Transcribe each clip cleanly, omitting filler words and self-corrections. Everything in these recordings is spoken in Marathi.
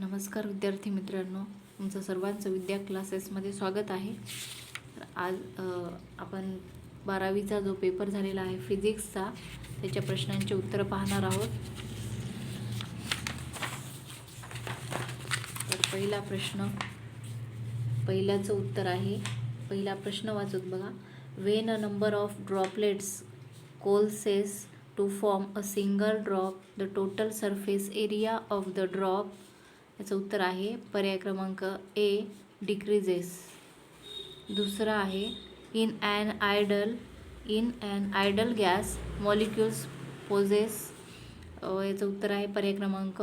नमस्कार विद्यार्थी मित्रांनो, तुमचं सर्वांचं विद्या क्लासेसमध्ये स्वागत आहे. तर आज आपण 12वीचा जो पेपर झालेला आहे फिजिक्सचा, त्याच्या प्रश्नांची उत्तरं पाहणार आहोत. तर पहिल्याचं उत्तर आहे. पहिला प्रश्न वाचूत बघा. When a number of droplets coalesces to form a single drop, the total surface area of the drop. याचं उत्तर आहे पर्याय क्रमांक ए, डिक्रीजेस. दुसरा आहे in an ideal gas molecules possess. याचं उत्तर आहे पर्याय क्रमांक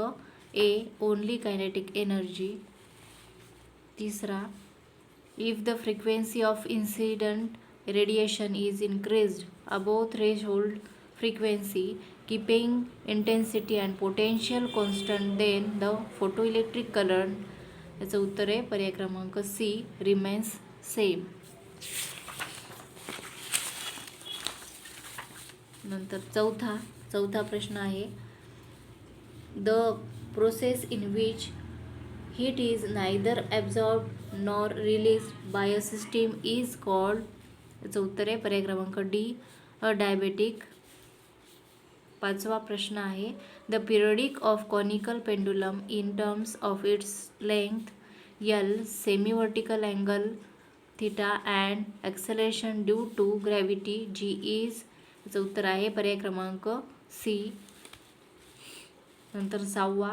ए, ओनली कायनेटिक एनर्जी. तिसरा, if the frequency of incident radiation is increased above threshold frequency keeping intensity and potential constant, then the photoelectric current. याचं उत्तर आहे पर्याय क्रमांक सी, रिमेन्स सेम. नंतर चौथा प्रश्न आहे. The process in which heat is neither absorb nor release by a system is called. याचं उत्तर आहे पर्याय क्रमांक डी, अ डायबेटिक. पाचवा प्रश्न आहे. The periodic of conical pendulum in terms of its length L, semi vertical angle theta and acceleration due to gravity g is. याचं उत्तर आहे पर्याय क्रमांक सी. नंतर सहावा,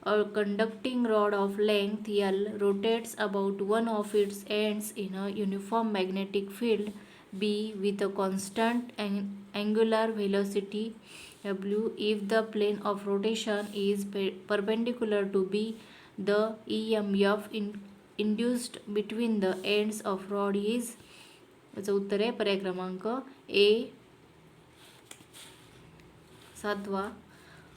a conducting rod of length L rotates about one of its ends in a uniform magnetic field B with a constant angular velocity w if the plane of rotation is perpendicular to b. The EMF induced between the ends of rod is. याचं उत्तर आहे पर्याय क्रमांक ए. सातवा,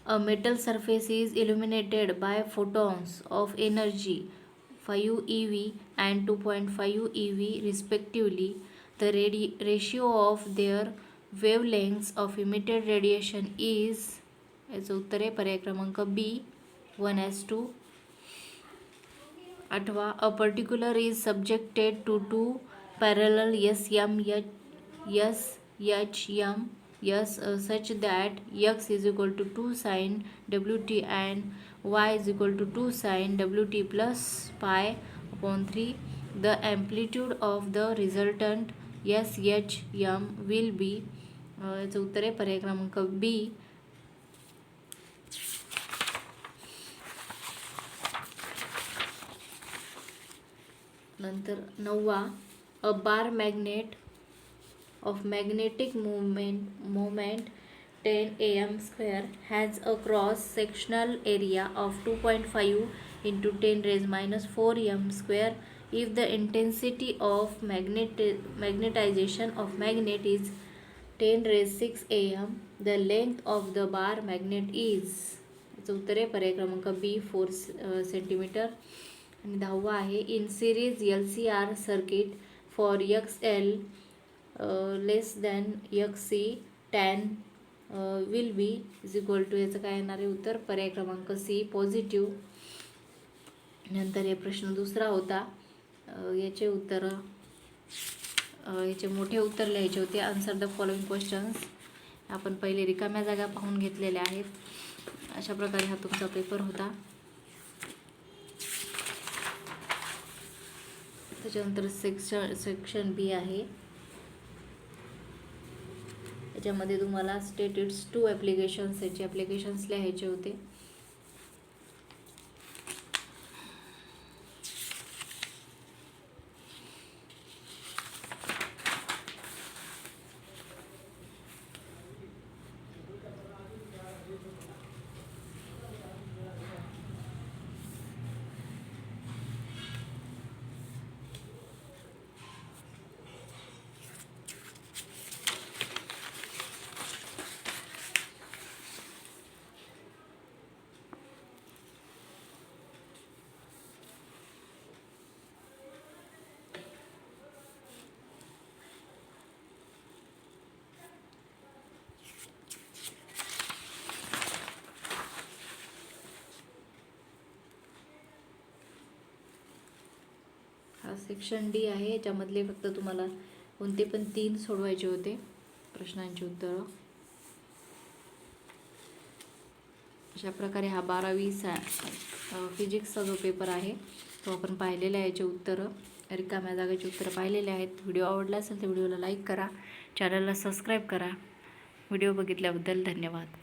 a metal surface is illuminated by photons of energy 5 eV and 2.5 eV respectively. The ratio of their wavelengths of emitted radiation is. याचं उत्तर आहे पर्याय क्रमांक बी, 1:2. आठवा, a particular is subjected to two parallel SMHM such that x is equal to 2 sin WT and y is equal to 2 sin WT plus pi upon 3. The amplitude of the resultant SHM will be. याचं उत्तर आहे पर्याय क्रमांक बी. नंतर नववा, a bar magnet of magnetic moment 10 am² has a cross sectional area of 2.5 into 10⁻⁴ m². If the intensity of magnetization of magnet is 10⁶ am, the length of the bar magnet is. याचं उत्तर आहे पर्याय क्रमांक बी, 4 सेंटीमीटर. आणि 10वा आहे. In series LCR circuit for XL less than XC tan will be is equal to. याचं काय येणार आहे उत्तर पर्याय क्रमांक सी, पॉझिटिव्ह. नंतर हे प्रश्न दुसरा होता. याचे मोठे उत्तर लिहायचे होते. Answer the following questions. आपण पहिले रिकाम्या जागा पाहून घेतलेल्या आहेत. अशा प्रकारे हा तुमचा पेपर होता. त्याच्यानंतर सेक्शन बी आहे. याच्यामध्ये तुम्हाला स्टेट इट्स 2 ॲप्लिकेशन्स, याचे ॲप्लिकेशन्स लिहायचे होते. हा सेक्शन डी आहे. याच्यामधले फक्त तुम्हाला कोणते पण 3 सोडवायचे होते प्रश्नांची उत्तरं. अशा प्रकारे हा 12वी फिजिक्सचा जो पेपर आहे तो आपण पाहिलेला आहे. याचे उत्तरं, रिकाम्या जागेची उत्तरं पाहिलेले आहेत. व्हिडिओ आवडला असेल तर व्हिडिओला लाईक करा, चॅनलला सबस्क्राईब करा. व्हिडिओ बघितल्याबद्दल धन्यवाद.